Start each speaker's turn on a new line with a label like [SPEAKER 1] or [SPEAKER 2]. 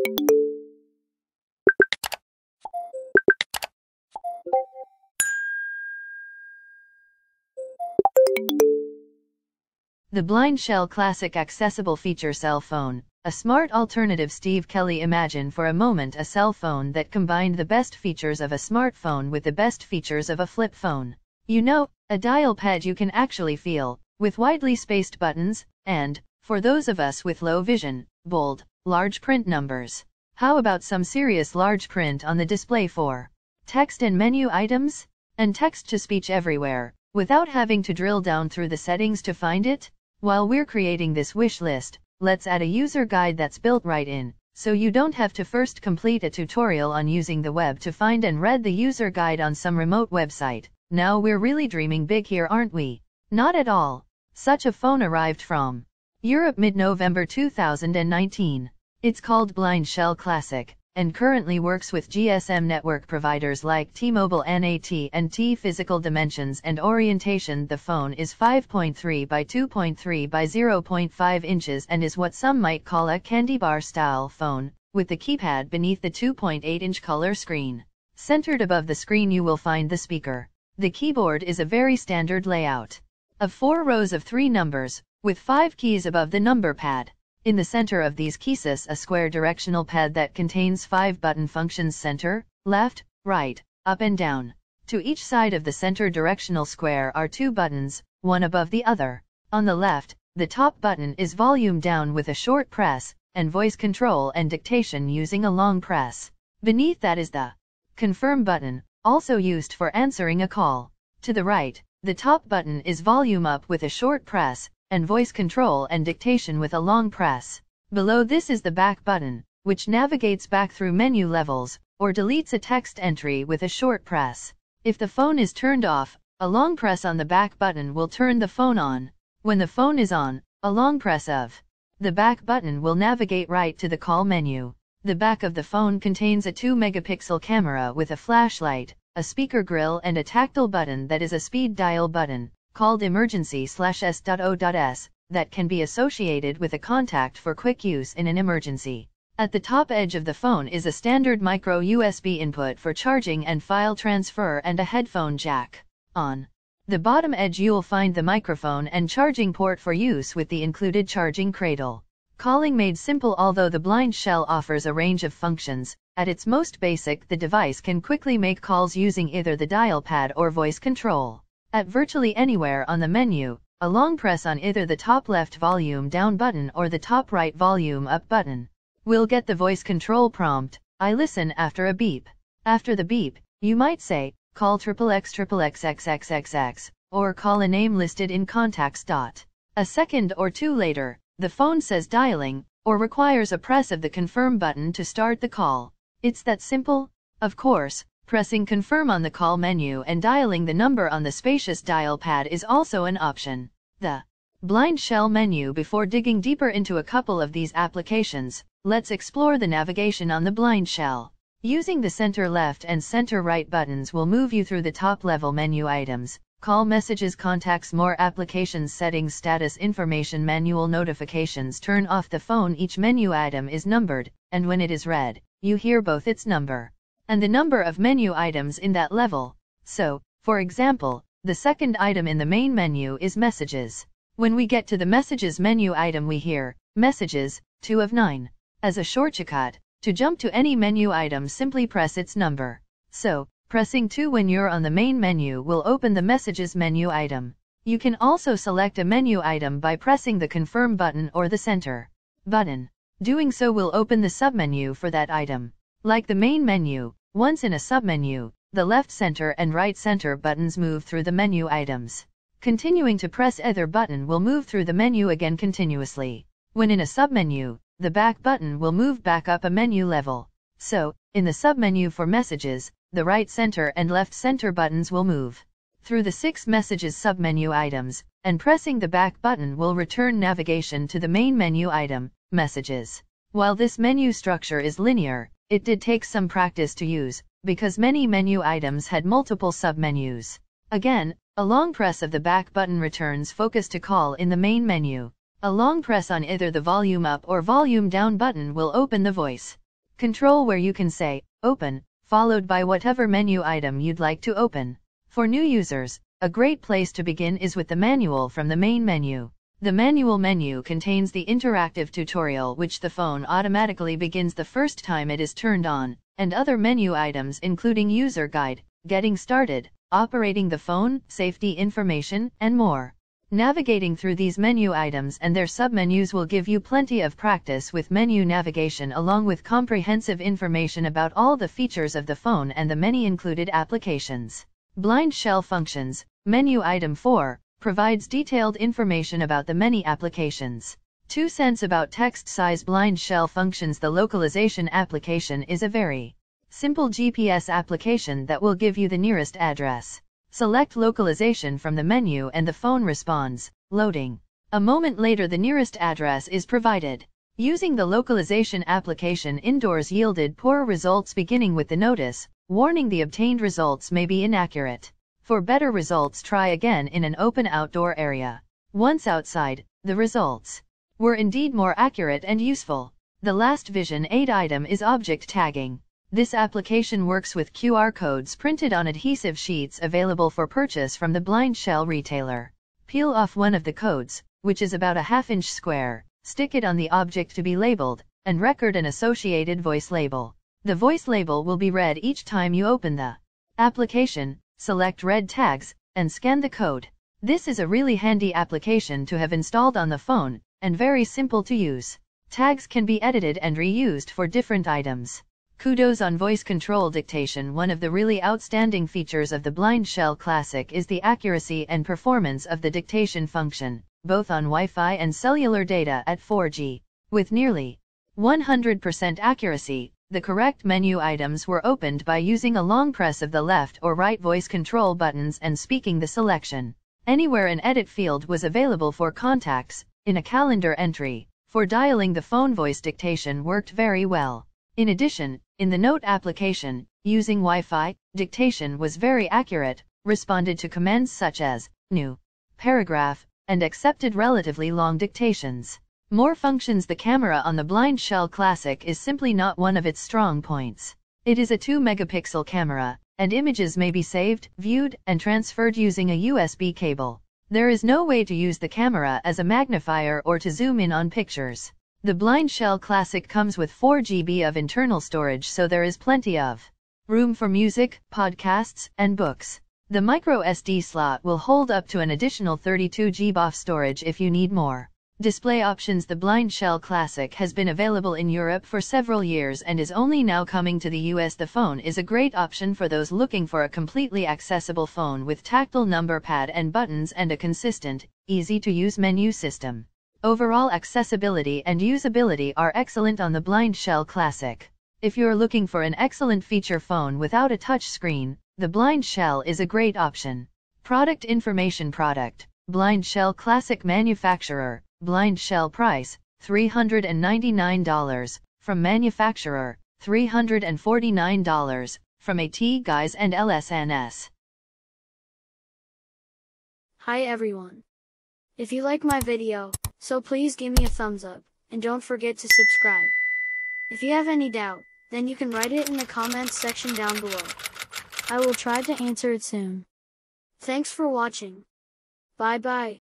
[SPEAKER 1] The Blind Shell Classic Accessible Feature Cell Phone, a smart alternative. Steve Kelly. Imagine for a moment a cell phone that combined the best features of a smartphone with the best features of a flip phone. You know, a dial pad you can actually feel, with widely spaced buttons, and, for those of us with low vision, bold, large print numbers. How about some serious large print on the display for text and menu items? And text-to-speech everywhere, without having to drill down through the settings to find it? While we're creating this wish list, let's add a user guide that's built right in, so you don't have to first complete a tutorial on using the web to find and read the user guide on some remote website. Now we're really dreaming big here, aren't we? Not at all. Such a phone arrived from Europe mid-November 2019. It's called Blind Shell Classic, and currently works with GSM network providers like T-Mobile NAT and T. Physical dimensions and orientation: the phone is 5.3 by 2.3 by 0.5 inches and is what some might call a candy bar style phone, with the keypad beneath the 2.8-inch color screen. Centered above the screen you will find the speaker. The keyboard is a very standard layout of 4 rows of 3 numbers, with 5 keys above the number pad. In the center of these keys sits a square directional pad that contains 5 button functions: center, left, right, up and down. To each side of the center directional square are 2 buttons, one above the other. On the left, the top button is volume down with a short press, and voice control and dictation using a long press. Beneath that is the confirm button, also used for answering a call. To the right, the top button is volume up with a short press, and voice control and dictation with a long press. Below this is the back button, which navigates back through menu levels, or deletes a text entry with a short press. If the phone is turned off, a long press on the back button will turn the phone on. When the phone is on, a long press of the back button will navigate right to the call menu. The back of the phone contains a 2-megapixel camera with a flashlight, a speaker grill and a tactile button that is a speed dial button, called emergency/S.O.S, that can be associated with a contact for quick use in an emergency. At the top edge of the phone is a standard micro USB input for charging and file transfer and a headphone jack. On the bottom edge you'll find the microphone and charging port for use with the included charging cradle. Calling made simple. Although the Blind Shell offers a range of functions, at its most basic the device can quickly make calls using either the dial pad or voice control. At virtually anywhere on the menu, a long press on either the top left volume down button or the top right volume up button will get the voice control prompt, "I listen," after a beep. After the beep, you might say, "Call XXXXXXXX," or call a name listed in contacts. A second or two later, the phone says dialing, or requires a press of the confirm button to start the call. It's that simple? Of course. Pressing confirm on the call menu and dialing the number on the spacious dial pad is also an option. The Blind Shell menu. Before digging deeper into a couple of these applications, let's explore the navigation on the Blind Shell. Using the center left and center right buttons will move you through the top level menu items: call, messages, contacts, more, applications, settings, status information, manual, notifications. Turn off the phone. Each menu item is numbered, and when it is read, you hear both its number and the number of menu items in that level. So, for example, the second item in the main menu is messages. When we get to the messages menu item we hear messages 2 of 9. As a shortcut, to jump to any menu item simply press its number. So, pressing 2 when you're on the main menu will open the messages menu item. You can also select a menu item by pressing the confirm button or the center button. Doing so will open the submenu for that item. Like the main menu, once in a submenu, the left center and right center buttons move through the menu items. Continuing to press either button will move through the menu again continuously. When in a submenu, the back button will move back up a menu level. So, in the submenu for messages, the right center and left center buttons will move through the 6 messages submenu items, and pressing the back button will return navigation to the main menu item, messages. While this menu structure is linear, it did take some practice to use, because many menu items had multiple submenus. Again, a long press of the back button returns focus to call in the main menu. A long press on either the volume up or volume down button will open the voice Control where you can say, Open, followed by whatever menu item you'd like to open. For new users, a great place to begin is with the manual from the main menu. The manual menu contains the interactive tutorial which the phone automatically begins the first time it is turned on, and other menu items including user guide, getting started, operating the phone, safety information, and more. Navigating through these menu items and their submenus will give you plenty of practice with menu navigation along with comprehensive information about all the features of the phone and the many included applications. Blind shell functions, menu item 4, provides detailed information about the many applications. 2 cents about text size blind shell functions. The localization application is a very simple GPS application that will give you the nearest address. Select localization from the menu and the phone responds, loading. A moment later the nearest address is provided. Using the localization application indoors yielded poor results beginning with the notice, warning the obtained results may be inaccurate. For better results try again in an open outdoor area. Once outside, the results were indeed more accurate and useful. The last Vision 8 item is object tagging. This application works with QR codes printed on adhesive sheets available for purchase from the blind shell retailer. Peel off one of the codes, which is about a ½ inch square, stick it on the object to be labeled, and record an associated voice label. The voice label will be read each time you open the application, select Read Tags, and scan the code. This is a really handy application to have installed on the phone, and very simple to use. Tags can be edited and reused for different items. Kudos on voice control dictation. One of the really outstanding features of the Blind Shell Classic is the accuracy and performance of the dictation function, both on Wi-Fi and cellular data at 4G. With nearly 100% accuracy, the correct menu items were opened by using a long press of the left or right voice control buttons and speaking the selection. Anywhere an edit field was available for contacts, in a calendar entry, for dialing the phone voice dictation worked very well. In addition, in the note application, using Wi-Fi, dictation was very accurate, responded to commands such as new, paragraph, and accepted relatively long dictations. More functions. The camera on the Blind Shell Classic is simply not one of its strong points. It is a 2-megapixel camera, and images may be saved, viewed, and transferred using a USB cable. There is no way to use the camera as a magnifier or to zoom in on pictures. The Blind Shell Classic comes with 4 GB of internal storage, so there is plenty of room for music, podcasts, and books. The micro SD slot will hold up to an additional 32 GB of storage if you need more. Display options. The Blind Shell Classic has been available in Europe for several years and is only now coming to the US. The phone is a great option for those looking for a completely accessible phone with tactile number pad and buttons and a consistent, easy-to-use menu system. Overall accessibility and usability are excellent on the Blind Shell Classic. If you're looking for an excellent feature phone without a touch screen, the Blind Shell is a great option. Product information. Product: Blind Shell Classic. Manufacturer: Blind Shell. Price: $399. From manufacturer: $349. From AT Guys and LSNS.
[SPEAKER 2] Hi everyone. If you like my video, so please give me a thumbs up, and don't forget to subscribe. If you have any doubt, then you can write it in the comments section down below. I will try to answer it soon. Thanks for watching. Bye bye.